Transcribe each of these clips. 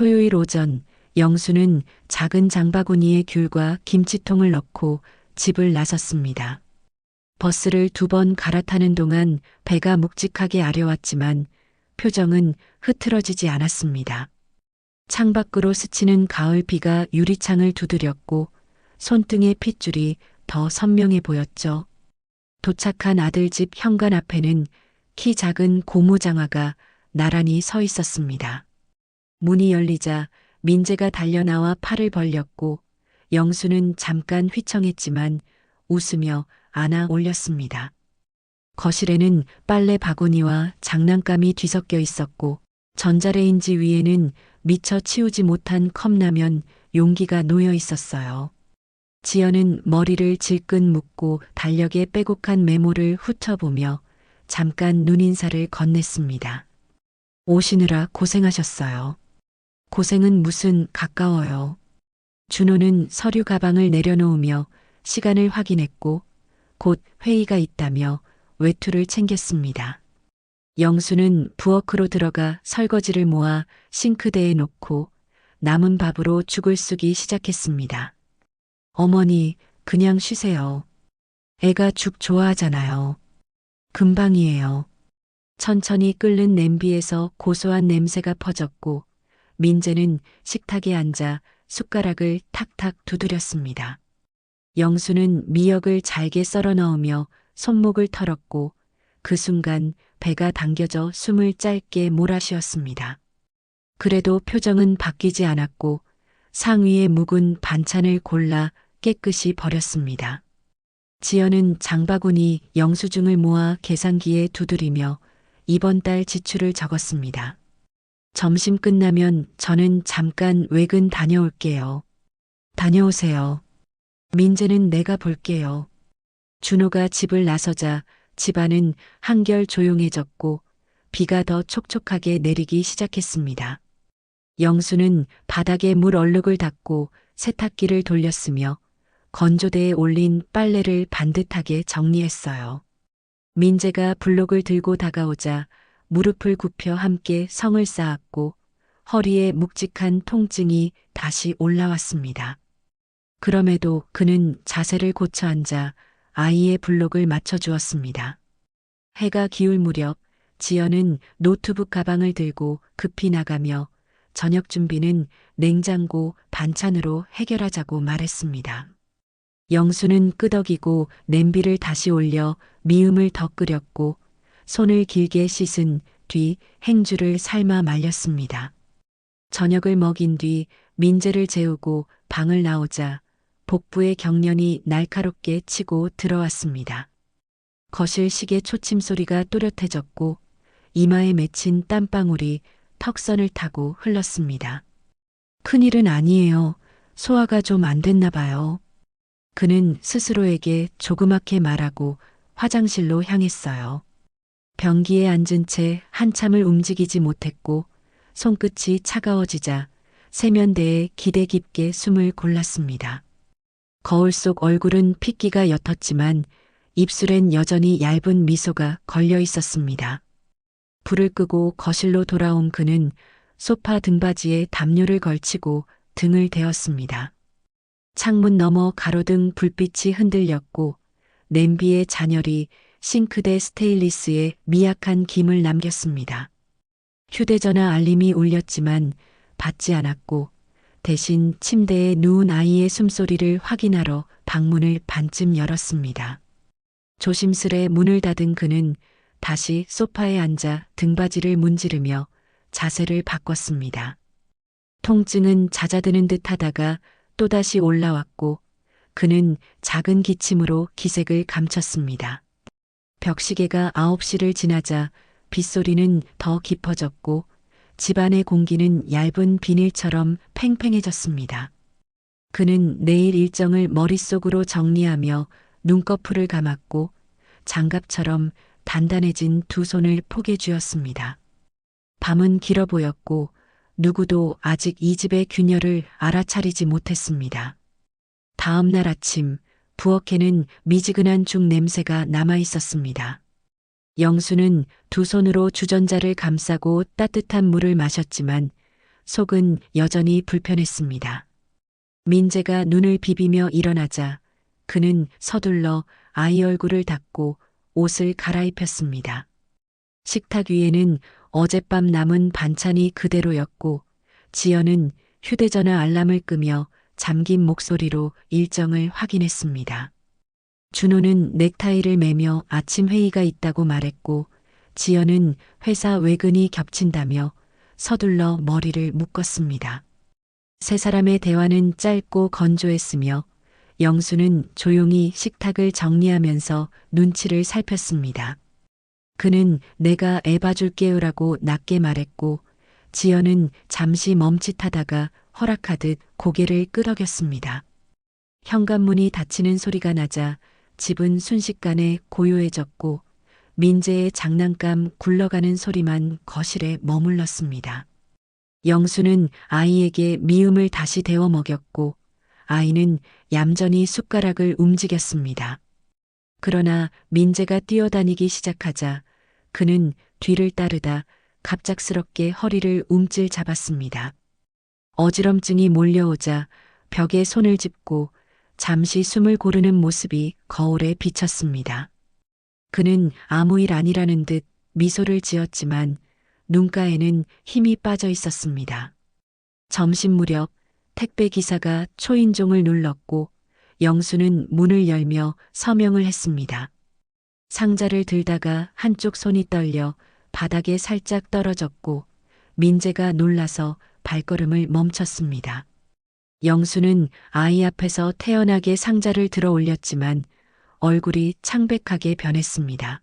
토요일 오전, 영수는 작은 장바구니에 귤과 김치통을 넣고 집을 나섰습니다. 버스를 2번 갈아타는 동안 배가 묵직하게 아려왔지만 표정은 흐트러지지 않았습니다. 창밖으로 스치는 가을 비가 유리창을 두드렸고 손등의 핏줄이 더 선명해 보였죠. 도착한 아들 집 현관 앞에는 키 작은 고무장화가 나란히 서 있었습니다. 문이 열리자 민재가 달려나와 팔을 벌렸고 영수는 잠깐 휘청했지만 웃으며 안아 올렸습니다. 거실에는 빨래 바구니와 장난감이 뒤섞여 있었고 전자레인지 위에는 미처 치우지 못한 컵라면 용기가 놓여 있었어요. 지연은 머리를 질끈 묶고 달력에 빼곡한 메모를 훑어보며 잠깐 눈인사를 건넸습니다. 오시느라 고생하셨어요. 고생은 무슨 가까워요. 준호는 서류 가방을 내려놓으며 시간을 확인했고 곧 회의가 있다며 외투를 챙겼습니다. 영수는 부엌으로 들어가 설거지를 모아 싱크대에 놓고 남은 밥으로 죽을 쓰기 시작했습니다. 어머니, 그냥 쉬세요. 애가 죽 좋아하잖아요. 금방이에요. 천천히 끓는 냄비에서 고소한 냄새가 퍼졌고 민재는 식탁에 앉아 숟가락을 탁탁 두드렸습니다. 영수는 미역을 잘게 썰어 넣으며 손목을 털었고 그 순간 배가 당겨져 숨을 짧게 몰아쉬었습니다. 그래도 표정은 바뀌지 않았고 상위에 묵은 반찬을 골라 깨끗이 버렸습니다. 지연은 장바구니 영수증을 모아 계산기에 두드리며 이번 달 지출을 적었습니다. 점심 끝나면 저는 잠깐 외근 다녀올게요. 다녀오세요. 민재는 내가 볼게요. 준호가 집을 나서자 집안은 한결 조용해졌고 비가 더 촉촉하게 내리기 시작했습니다. 영수는 바닥에 물 얼룩을 닦고 세탁기를 돌렸으며 건조대에 올린 빨래를 반듯하게 정리했어요. 민재가 블록을 들고 다가오자 무릎을 굽혀 함께 성을 쌓았고 허리에 묵직한 통증이 다시 올라왔습니다. 그럼에도 그는 자세를 고쳐 앉아 아이의 블록을 맞춰주었습니다. 해가 기울 무렵 지연은 노트북 가방을 들고 급히 나가며 저녁 준비는 냉장고 반찬으로 해결하자고 말했습니다. 영수는 끄덕이고 냄비를 다시 올려 미음을 더 끓였고 손을 길게 씻은 뒤 행주를 삶아 말렸습니다. 저녁을 먹인 뒤 민재를 재우고 방을 나오자 복부의 경련이 날카롭게 치고 들어왔습니다. 거실 시계 초침 소리가 또렷해졌고 이마에 맺힌 땀방울이 턱선을 타고 흘렀습니다. 큰일은 아니에요. 소화가 좀 안 됐나 봐요. 그는 스스로에게 조그맣게 말하고 화장실로 향했어요. 변기에 앉은 채 한참을 움직이지 못했고 손끝이 차가워지자 세면대에 기대 깊게 숨을 골랐습니다. 거울 속 얼굴은 핏기가 옅었지만 입술엔 여전히 얇은 미소가 걸려 있었습니다. 불을 끄고 거실로 돌아온 그는 소파 등받이에 담요를 걸치고 등을 대었습니다. 창문 너머 가로등 불빛이 흔들렸고 냄비의 잔열이 싱크대 스테인리스에 미약한 김을 남겼습니다. 휴대전화 알림이 울렸지만 받지 않았고 대신 침대에 누운 아이의 숨소리를 확인하러 방문을 반쯤 열었습니다. 조심스레 문을 닫은 그는 다시 소파에 앉아 등받이를 문지르며 자세를 바꿨습니다. 통증은 잦아드는 듯 하다가 또다시 올라왔고 그는 작은 기침으로 기색을 감췄습니다. 벽시계가 9시를 지나자 빗소리는 더 깊어졌고 집안의 공기는 얇은 비닐처럼 팽팽해졌습니다. 그는 내일 일정을 머릿속으로 정리하며 눈꺼풀을 감았고 장갑처럼 단단해진 두 손을 포개 쥐었습니다. 밤은 길어 보였고 누구도 아직 이 집의 균열을 알아차리지 못했습니다. 다음 날 아침 부엌에는 미지근한 죽 냄새가 남아 있었습니다. 영수는 두 손으로 주전자를 감싸고 따뜻한 물을 마셨지만 속은 여전히 불편했습니다. 민재가 눈을 비비며 일어나자 그는 서둘러 아이 얼굴을 닦고 옷을 갈아입혔습니다. 식탁 위에는 어젯밤 남은 반찬이 그대로였고 지연은 휴대전화 알람을 끄며 잠긴 목소리로 일정을 확인했습니다. 준호는 넥타이를 매며 아침 회의가 있다고 말했고 지연은 회사 외근이 겹친다며 서둘러 머리를 묶었습니다. 세 사람의 대화는 짧고 건조했으며 영수는 조용히 식탁을 정리하면서 눈치를 살폈습니다. 그는 내가 애 봐줄게요라고 낮게 말했고 지연은 잠시 멈칫하다가 허락하듯 고개를 끄덕였습니다. 현관문이 닫히는 소리가 나자 집은 순식간에 고요해졌고 민재의 장난감 굴러가는 소리만 거실에 머물렀습니다. 영수는 아이에게 미음을 다시 데워 먹였고 아이는 얌전히 숟가락을 움직였습니다. 그러나 민재가 뛰어다니기 시작하자 그는 뒤를 따르다 갑작스럽게 허리를 움찔 잡았습니다. 어지럼증이 몰려오자 벽에 손을 짚고 잠시 숨을 고르는 모습이 거울에 비쳤습니다. 그는 아무 일 아니라는 듯 미소를 지었지만 눈가에는 힘이 빠져 있었습니다. 점심 무렵 택배 기사가 초인종을 눌렀고 영수는 문을 열며 서명을 했습니다. 상자를 들다가 한쪽 손이 떨려 바닥에 살짝 떨어졌고 민재가 놀라서 발걸음을 멈췄습니다. 영수는 아이 앞에서 태연하게 상자를 들어 올렸지만 얼굴이 창백하게 변했습니다.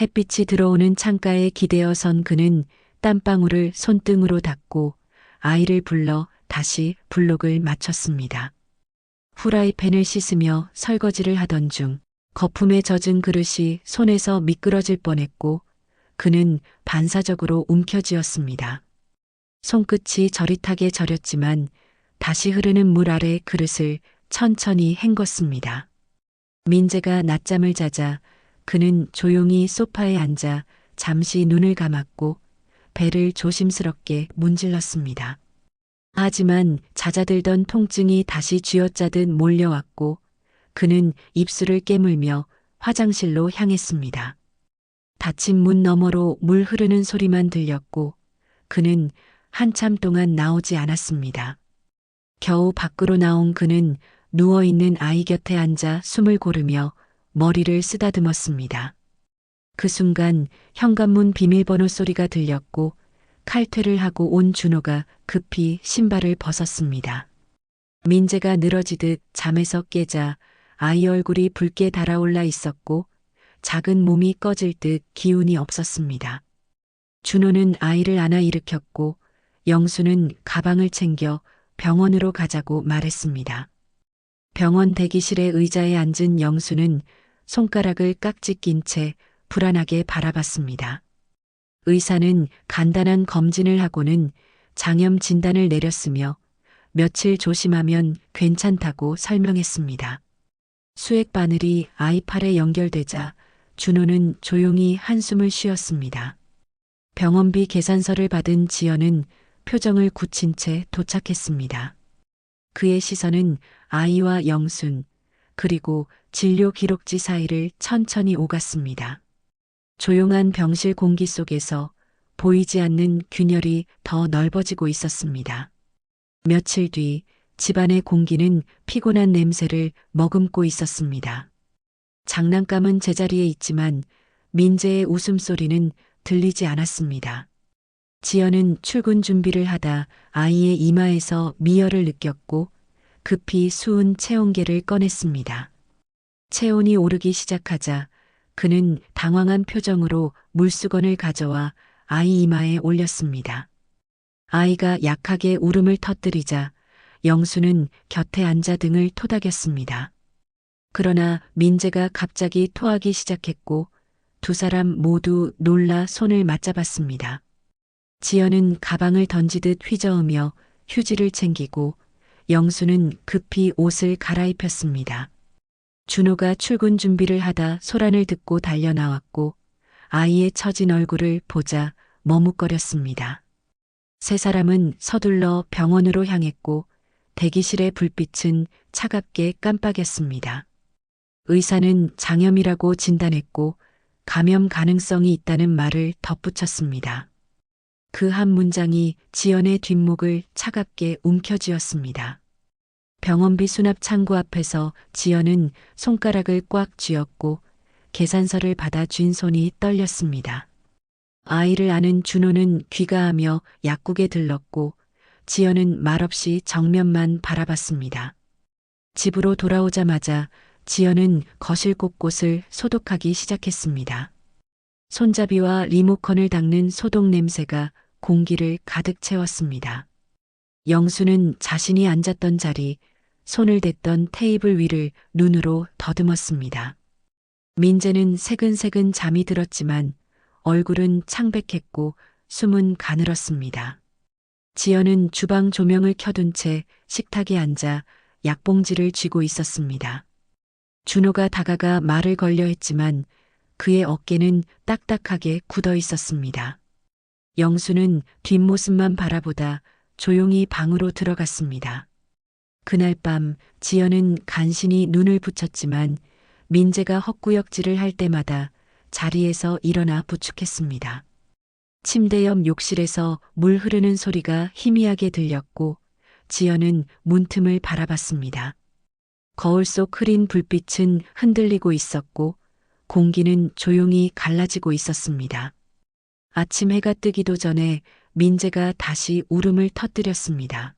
햇빛이 들어오는 창가에 기대어 선 그는 땀방울을 손등으로 닦고 아이를 불러 다시 블록을 맞췄습니다. 후라이팬을 씻으며 설거지를 하던 중 거품에 젖은 그릇이 손에서 미끄러질 뻔했고 그는 반사적으로 움켜쥐었습니다. 손끝이 저릿하게 저렸지만 다시 흐르는 물 아래 그릇을 천천히 헹궜습니다. 민재가 낮잠을 자자 그는 조용히 소파에 앉아 잠시 눈을 감았고 배를 조심스럽게 문질렀습니다. 하지만 잦아들던 통증이 다시 쥐어짜듯 몰려왔고 그는 입술을 깨물며 화장실로 향했습니다. 닫힌 문 너머로 물 흐르는 소리만 들렸고 그는 한참 동안 나오지 않았습니다. 겨우 밖으로 나온 그는 누워있는 아이 곁에 앉아 숨을 고르며 머리를 쓰다듬었습니다. 그 순간 현관문 비밀번호 소리가 들렸고 칼퇴를 하고 온 준호가 급히 신발을 벗었습니다. 민재가 늘어지듯 잠에서 깨자 아이 얼굴이 붉게 달아올라 있었고 작은 몸이 꺼질 듯 기운이 없었습니다. 준호는 아이를 안아 일으켰고 영수는 가방을 챙겨 병원으로 가자고 말했습니다. 병원 대기실의 의자에 앉은 영수는 손가락을 깍지 낀 채 불안하게 바라봤습니다. 의사는 간단한 검진을 하고는 장염 진단을 내렸으며 며칠 조심하면 괜찮다고 설명했습니다. 수액 바늘이 아이 팔에 연결되자 준호는 조용히 한숨을 쉬었습니다. 병원비 계산서를 받은 지연은 표정을 굳힌 채 도착했습니다. 그의 시선은 아이와 영순 그리고 진료 기록지 사이를 천천히 오갔습니다. 조용한 병실 공기 속에서 보이지 않는 균열이 더 넓어지고 있었습니다. 며칠 뒤 집안의 공기는 피곤한 냄새를 머금고 있었습니다. 장난감은 제자리에 있지만 민재의 웃음소리는 들리지 않았습니다. 지연은 출근 준비를 하다 아이의 이마에서 미열을 느꼈고 급히 수은 체온계를 꺼냈습니다. 체온이 오르기 시작하자 그는 당황한 표정으로 물수건을 가져와 아이 이마에 올렸습니다. 아이가 약하게 울음을 터뜨리자 영수는 곁에 앉아 등을 토닥였습니다. 그러나 민재가 갑자기 토하기 시작했고 두 사람 모두 놀라 손을 맞잡았습니다. 지연은 가방을 던지듯 휘저으며 휴지를 챙기고 영수는 급히 옷을 갈아입혔습니다. 준호가 출근 준비를 하다 소란을 듣고 달려나왔고 아이의 처진 얼굴을 보자 머뭇거렸습니다. 세 사람은 서둘러 병원으로 향했고 대기실의 불빛은 차갑게 깜빡였습니다. 의사는 장염이라고 진단했고 감염 가능성이 있다는 말을 덧붙였습니다. 그 한 문장이 지연의 뒷목을 차갑게 움켜쥐었습니다. 병원비 수납 창구 앞에서 지연은 손가락을 꽉 쥐었고 계산서를 받아 쥔 손이 떨렸습니다. 아이를 아는 준호는 귀가하며 약국에 들렀고 지연은 말없이 정면만 바라봤습니다. 집으로 돌아오자마자 지연은 거실 곳곳을 소독하기 시작했습니다. 손잡이와 리모컨을 닦는 소독 냄새가 공기를 가득 채웠습니다. 영수는 자신이 앉았던 자리, 손을 댔던 테이블 위를 눈으로 더듬었습니다. 민재는 새근새근 잠이 들었지만 얼굴은 창백했고 숨은 가늘었습니다. 지연은 주방 조명을 켜둔 채 식탁에 앉아 약봉지를 쥐고 있었습니다. 준호가 다가가 말을 걸려 했지만 그의 어깨는 딱딱하게 굳어 있었습니다. 영수는 뒷모습만 바라보다 조용히 방으로 들어갔습니다. 그날 밤 지연은 간신히 눈을 붙였지만 민재가 헛구역질을 할 때마다 자리에서 일어나 부축했습니다. 침대 옆 욕실에서 물 흐르는 소리가 희미하게 들렸고 지연은 문틈을 바라봤습니다. 거울 속 흐린 불빛은 흔들리고 있었고 공기는 조용히 갈라지고 있었습니다. 아침 해가 뜨기도 전에 민재가 다시 울음을 터뜨렸습니다.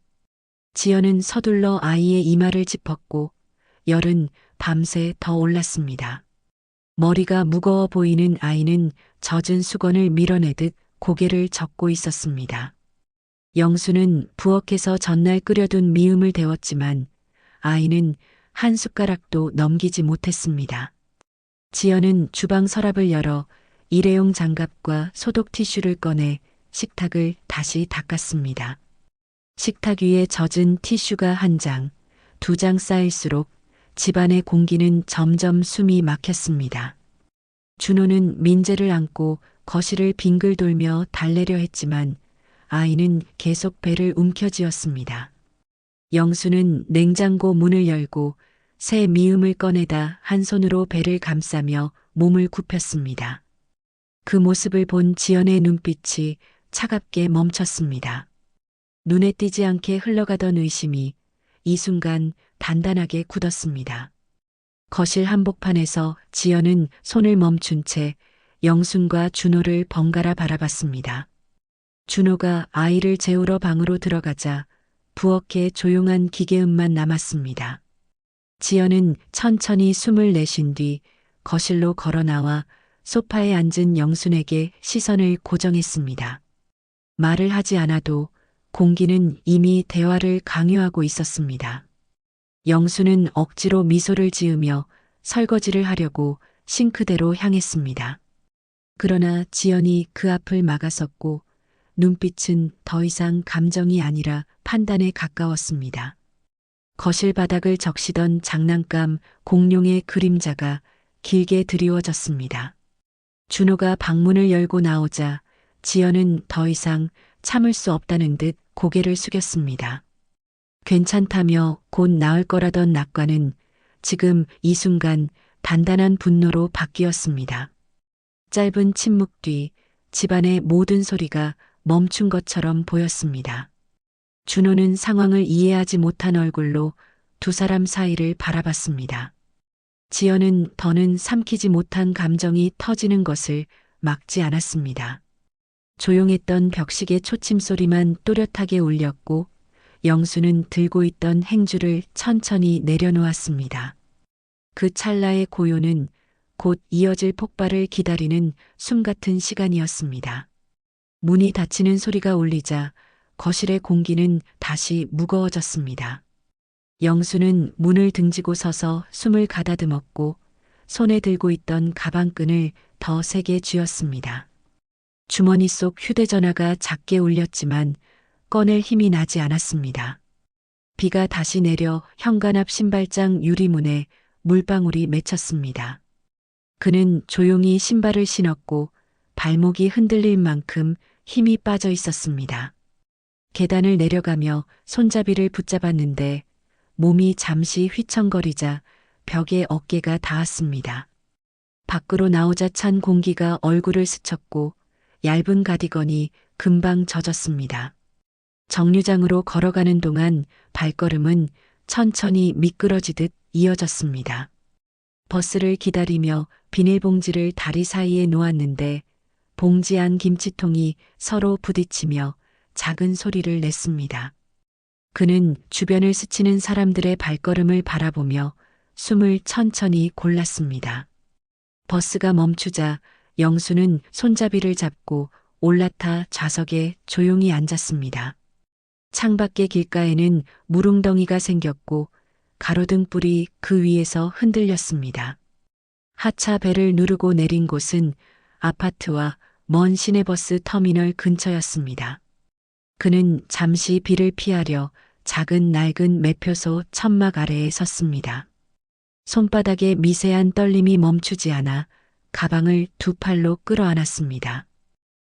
지연은 서둘러 아이의 이마를 짚었고 열은 밤새 더 올랐습니다. 머리가 무거워 보이는 아이는 젖은 수건을 밀어내듯 고개를 젓고 있었습니다. 영수는 부엌에서 전날 끓여둔 미음을 데웠지만 아이는 한 숟가락도 넘기지 못했습니다. 지연은 주방 서랍을 열어 일회용 장갑과 소독 티슈를 꺼내 식탁을 다시 닦았습니다. 식탁 위에 젖은 티슈가 한 장, 두 장 쌓일수록 집안의 공기는 점점 숨이 막혔습니다. 준호는 민재를 안고 거실을 빙글 돌며 달래려 했지만 아이는 계속 배를 움켜쥐었습니다. 영수는 냉장고 문을 열고 새 미음을 꺼내다 한 손으로 배를 감싸며 몸을 굽혔습니다. 그 모습을 본 지연의 눈빛이 차갑게 멈췄습니다. 눈에 띄지 않게 흘러가던 의심이 이 순간 단단하게 굳었습니다. 거실 한복판에서 지연은 손을 멈춘 채 영순과 준호를 번갈아 바라봤습니다. 준호가 아이를 재우러 방으로 들어가자 부엌에 조용한 기계음만 남았습니다. 지연은 천천히 숨을 내쉰 뒤 거실로 걸어 나와 소파에 앉은 영순에게 시선을 고정했습니다. 말을 하지 않아도 공기는 이미 대화를 강요하고 있었습니다. 영수는 억지로 미소를 지으며 설거지를 하려고 싱크대로 향했습니다. 그러나 지연이 그 앞을 막아섰고 눈빛은 더 이상 감정이 아니라 판단에 가까웠습니다. 거실 바닥을 적시던 장난감 공룡의 그림자가 길게 드리워졌습니다. 준호가 방문을 열고 나오자 지연은 더 이상 참을 수 없다는 듯 고개를 숙였습니다. 괜찮다며 곧 나을 거라던 낙관은 지금 이 순간 단단한 분노로 바뀌었습니다. 짧은 침묵 뒤 집안의 모든 소리가 멈춘 것처럼 보였습니다. 준호는 상황을 이해하지 못한 얼굴로 두 사람 사이를 바라봤습니다. 지연은 더는 삼키지 못한 감정이 터지는 것을 막지 않았습니다. 조용했던 벽식의 초침 소리만 또렷하게 울렸고 영수는 들고 있던 행주를 천천히 내려놓았습니다. 그 찰나의 고요는 곧 이어질 폭발을 기다리는 숨 같은 시간이었습니다. 문이 닫히는 소리가 울리자 거실의 공기는 다시 무거워졌습니다. 영수는 문을 등지고 서서 숨을 가다듬었고 손에 들고 있던 가방끈을 더 세게 쥐었습니다. 주머니 속 휴대전화가 작게 울렸지만 꺼낼 힘이 나지 않았습니다. 비가 다시 내려 현관 앞 신발장 유리문에 물방울이 맺혔습니다. 그는 조용히 신발을 신었고 발목이 흔들릴 만큼 힘이 빠져 있었습니다. 계단을 내려가며 손잡이를 붙잡았는데 몸이 잠시 휘청거리자 벽에 어깨가 닿았습니다. 밖으로 나오자 찬 공기가 얼굴을 스쳤고 얇은 가디건이 금방 젖었습니다. 정류장으로 걸어가는 동안 발걸음은 천천히 미끄러지듯 이어졌습니다. 버스를 기다리며 비닐봉지를 다리 사이에 놓았는데 봉지 안 김치통이 서로 부딪히며 작은 소리를 냈습니다. 그는 주변을 스치는 사람들의 발걸음을 바라보며 숨을 천천히 골랐습니다. 버스가 멈추자 영수는 손잡이를 잡고 올라타 좌석에 조용히 앉았습니다. 창밖의 길가에는 물웅덩이가 생겼고 가로등불이 그 위에서 흔들렸습니다. 하차 벨을 누르고 내린 곳은 아파트와 먼 시내버스 터미널 근처였습니다. 그는 잠시 비를 피하려 작은 낡은 매표소 천막 아래에 섰습니다. 손바닥에 미세한 떨림이 멈추지 않아 가방을 두 팔로 끌어안았습니다.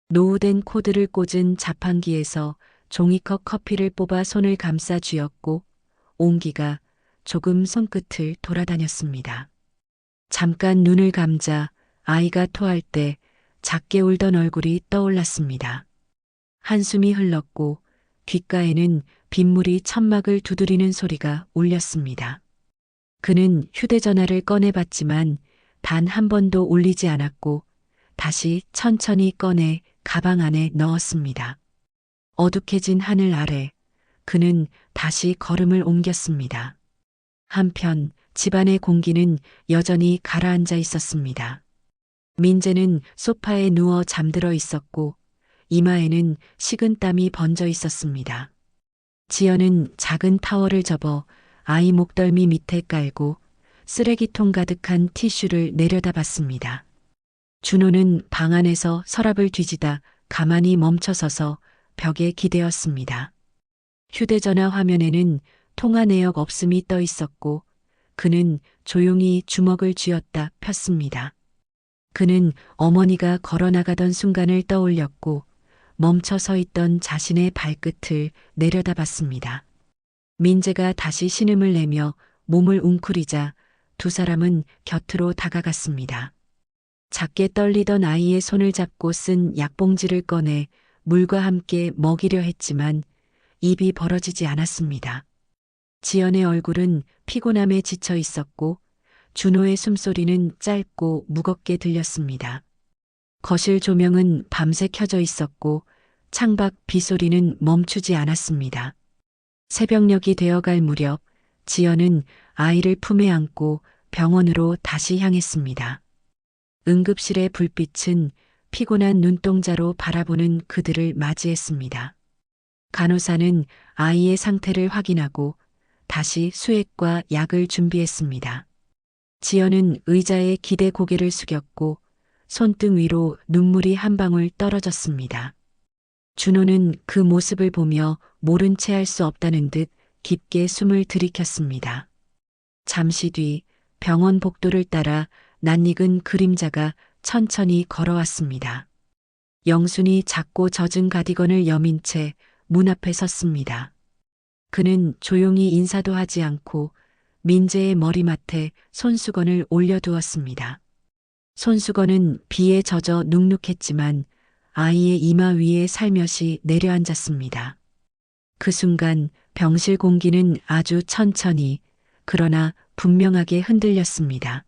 노후된 코드를 꽂은 자판기에서 종이컵 커피를 뽑아 손을 감싸 쥐었고 온기가 조금 손끝을 돌아다녔습니다. 잠깐 눈을 감자 아이가 토할 때 작게 울던 얼굴이 떠올랐습니다. 한숨이 흘렀고 귓가에는 빗물이 천막을 두드리는 소리가 울렸습니다. 그는 휴대전화를 꺼내봤지만 단 한 번도 울리지 않았고 다시 천천히 꺼내 가방 안에 넣었습니다. 어둑해진 하늘 아래 그는 다시 걸음을 옮겼습니다. 한편 집안의 공기는 여전히 가라앉아 있었습니다. 민재는 소파에 누워 잠들어 있었고 이마에는 식은땀이 번져 있었습니다. 지연은 작은 타월을 접어 아이 목덜미 밑에 깔고 쓰레기통 가득한 티슈를 내려다봤습니다. 준호는 방 안에서 서랍을 뒤지다 가만히 멈춰서서 벽에 기대었습니다. 휴대전화 화면에는 통화 내역 없음이 떠 있었고 그는 조용히 주먹을 쥐었다 폈습니다. 그는 어머니가 걸어나가던 순간을 떠올렸고 멈춰 서 있던 자신의 발끝을 내려다봤습니다. 민재가 다시 신음을 내며 몸을 웅크리자 두 사람은 곁으로 다가갔습니다. 작게 떨리던 아이의 손을 잡고 쓴 약봉지를 꺼내 물과 함께 먹이려 했지만 입이 벌어지지 않았습니다. 지연의 얼굴은 피곤함에 지쳐 있었고 준호의 숨소리는 짧고 무겁게 들렸습니다. 거실 조명은 밤새 켜져 있었고 창밖 빗소리는 멈추지 않았습니다. 새벽녘이 되어갈 무렵 지연은 아이를 품에 안고 병원으로 다시 향했습니다. 응급실의 불빛은 피곤한 눈동자로 바라보는 그들을 맞이했습니다. 간호사는 아이의 상태를 확인하고 다시 수액과 약을 준비했습니다. 지연은 의자에 기대 고개를 숙였고 손등 위로 눈물이 한 방울 떨어졌습니다. 준호는 그 모습을 보며 모른 채 할 수 없다는 듯 깊게 숨을 들이켰습니다. 잠시 뒤 병원 복도를 따라 낯익은 그림자가 천천히 걸어왔습니다. 영순이 작고 젖은 가디건을 여민 채 문 앞에 섰습니다. 그는 조용히 인사도 하지 않고 민재의 머리맡에 손수건을 올려두었습니다. 손수건은 비에 젖어 눅눅했지만 아이의 이마 위에 살며시 내려앉았습니다. 그 순간 병실 공기는 아주 천천히 그러나 분명하게 흔들렸습니다.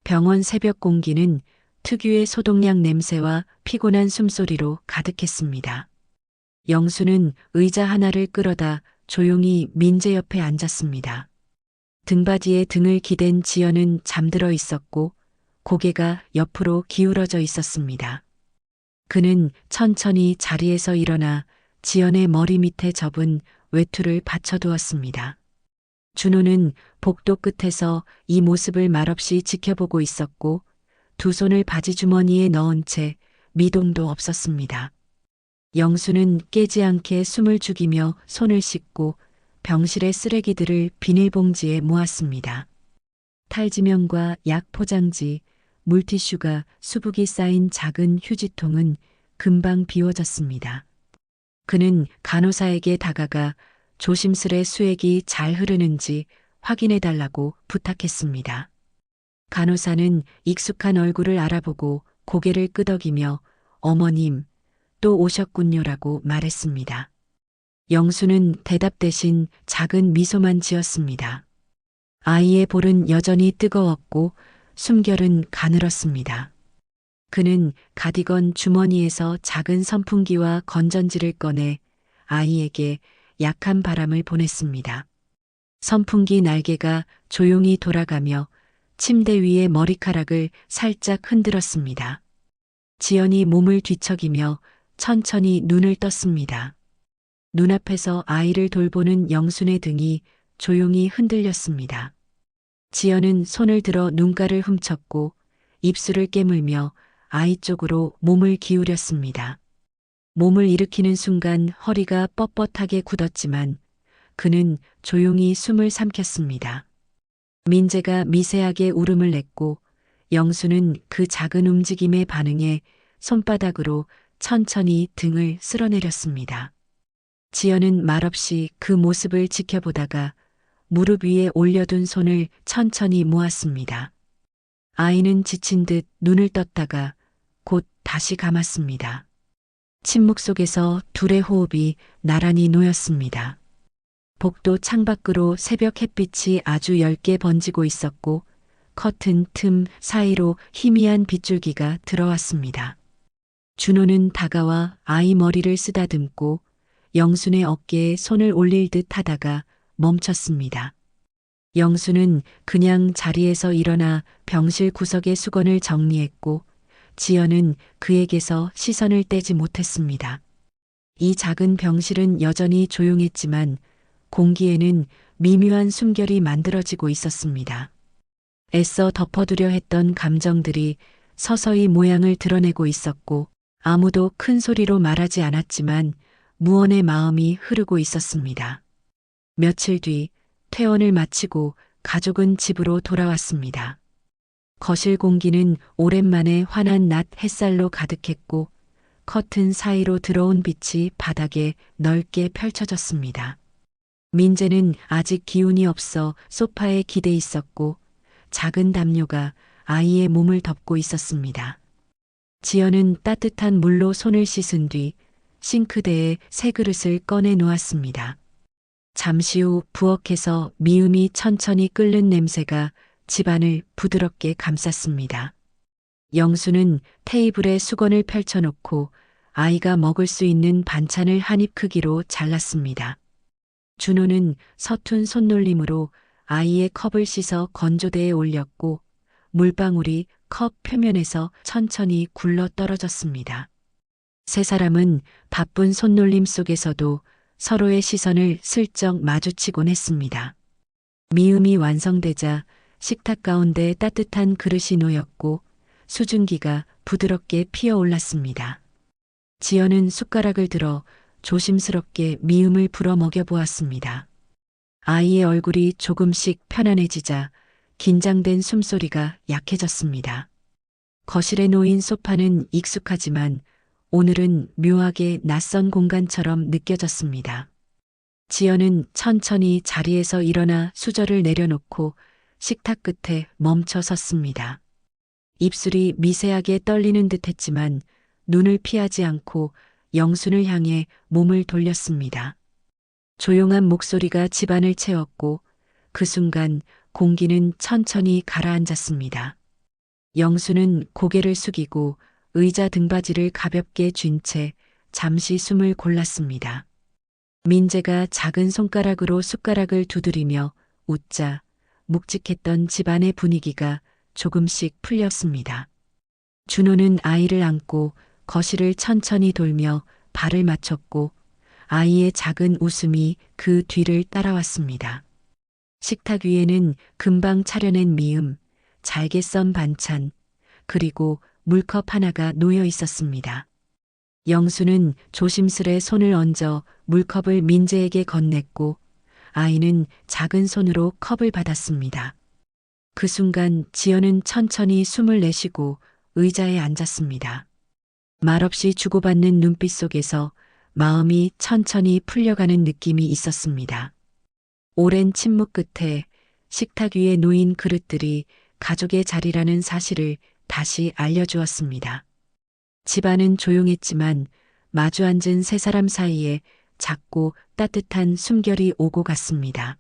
병원 새벽 공기는 특유의 소독약 냄새와 피곤한 숨소리로 가득했습니다. 영수는 의자 하나를 끌어다 조용히 민재 옆에 앉았습니다. 등받이에 등을 기댄 지연은 잠들어 있었고 고개가 옆으로 기울어져 있었습니다. 그는 천천히 자리에서 일어나 지연의 머리 밑에 접은 외투를 받쳐두었습니다. 준호는 복도 끝에서 이 모습을 말없이 지켜보고 있었고 두 손을 바지 주머니에 넣은 채 미동도 없었습니다. 영수는 깨지 않게 숨을 죽이며 손을 씻고 병실의 쓰레기들을 비닐봉지에 모았습니다. 탈지면과 약 포장지, 물티슈가 수북이 쌓인 작은 휴지통은 금방 비워졌습니다. 그는 간호사에게 다가가 조심스레 수액이 잘 흐르는지 확인해 달라고 부탁했습니다. 간호사는 익숙한 얼굴을 알아보고 고개를 끄덕이며 어머님, 또 오셨군요라고 말했습니다. 영수는 대답 대신 작은 미소만 지었습니다. 아이의 볼은 여전히 뜨거웠고 숨결은 가늘었습니다. 그는 가디건 주머니에서 작은 선풍기와 건전지를 꺼내 아이에게 약한 바람을 보냈습니다. 선풍기 날개가 조용히 돌아가며 침대 위의 머리카락을 살짝 흔들었습니다. 지연이 몸을 뒤척이며 천천히 눈을 떴습니다. 눈앞에서 아이를 돌보는 영순의 등이 조용히 흔들렸습니다. 지연은 손을 들어 눈가를 훔쳤고 입술을 깨물며 아이 쪽으로 몸을 기울였습니다. 몸을 일으키는 순간 허리가 뻣뻣하게 굳었지만 그는 조용히 숨을 삼켰습니다. 민재가 미세하게 울음을 냈고 영수는 그 작은 움직임에 반응해 손바닥으로 천천히 등을 쓸어내렸습니다. 지연은 말없이 그 모습을 지켜보다가 무릎 위에 올려둔 손을 천천히 모았습니다. 아이는 지친 듯 눈을 떴다가 곧 다시 감았습니다. 침묵 속에서 둘의 호흡이 나란히 놓였습니다. 복도 창밖으로 새벽 햇빛이 아주 얇게 번지고 있었고 커튼 틈 사이로 희미한 빗줄기가 들어왔습니다. 준호는 다가와 아이 머리를 쓰다듬고 영순의 어깨에 손을 올릴 듯 하다가 멈췄습니다. 영수는 그냥 자리에서 일어나 병실 구석의 수건을 정리했고 지연은 그에게서 시선을 떼지 못했습니다. 이 작은 병실은 여전히 조용했지만 공기에는 미묘한 숨결이 만들어지고 있었습니다. 애써 덮어두려 했던 감정들이 서서히 모양을 드러내고 있었고 아무도 큰 소리로 말하지 않았지만 무언의 마음이 흐르고 있었습니다. 며칠 뒤 퇴원을 마치고 가족은 집으로 돌아왔습니다. 거실 공기는 오랜만에 환한 낮 햇살로 가득했고 커튼 사이로 들어온 빛이 바닥에 넓게 펼쳐졌습니다. 민재는 아직 기운이 없어 소파에 기대 있었고 작은 담요가 아이의 몸을 덮고 있었습니다. 지연은 따뜻한 물로 손을 씻은 뒤 싱크대에 새 그릇을 꺼내 놓았습니다. 잠시 후 부엌에서 미음이 천천히 끓는 냄새가 집안을 부드럽게 감쌌습니다. 영수는 테이블에 수건을 펼쳐놓고 아이가 먹을 수 있는 반찬을 한 입 크기로 잘랐습니다. 준호는 서툰 손놀림으로 아이의 컵을 씻어 건조대에 올렸고 물방울이 컵 표면에서 천천히 굴러 떨어졌습니다. 세 사람은 바쁜 손놀림 속에서도 서로의 시선을 슬쩍 마주치곤 했습니다. 미음이 완성되자 식탁 가운데 따뜻한 그릇이 놓였고 수증기가 부드럽게 피어올랐습니다. 지연은 숟가락을 들어 조심스럽게 미음을 불어 먹여보았습니다. 아이의 얼굴이 조금씩 편안해지자 긴장된 숨소리가 약해졌습니다. 거실에 놓인 소파는 익숙하지만 오늘은 묘하게 낯선 공간처럼 느껴졌습니다. 지연은 천천히 자리에서 일어나 수저를 내려놓고 식탁 끝에 멈춰 섰습니다. 입술이 미세하게 떨리는 듯 했지만 눈을 피하지 않고 영순을 향해 몸을 돌렸습니다. 조용한 목소리가 집안을 채웠고 그 순간 공기는 천천히 가라앉았습니다. 영수는 고개를 숙이고 의자 등받이를 가볍게 쥔 채 잠시 숨을 골랐습니다. 민재가 작은 손가락으로 숟가락을 두드리며 웃자 묵직했던 집안의 분위기가 조금씩 풀렸습니다. 준호는 아이를 안고 거실을 천천히 돌며 발을 맞췄고 아이의 작은 웃음이 그 뒤를 따라왔습니다. 식탁 위에는 금방 차려낸 미음, 잘게 썬 반찬, 그리고 물컵 하나가 놓여 있었습니다. 영수는 조심스레 손을 얹어 물컵을 민재에게 건넸고 아이는 작은 손으로 컵을 받았습니다. 그 순간 지연은 천천히 숨을 내쉬고 의자에 앉았습니다. 말없이 주고받는 눈빛 속에서 마음이 천천히 풀려가는 느낌이 있었습니다. 오랜 침묵 끝에 식탁 위에 놓인 그릇들이 가족의 자리라는 사실을 다시 알려주었습니다. 집안은 조용했지만 마주 앉은 세 사람 사이에 작고 따뜻한 숨결이 오고 갔습니다.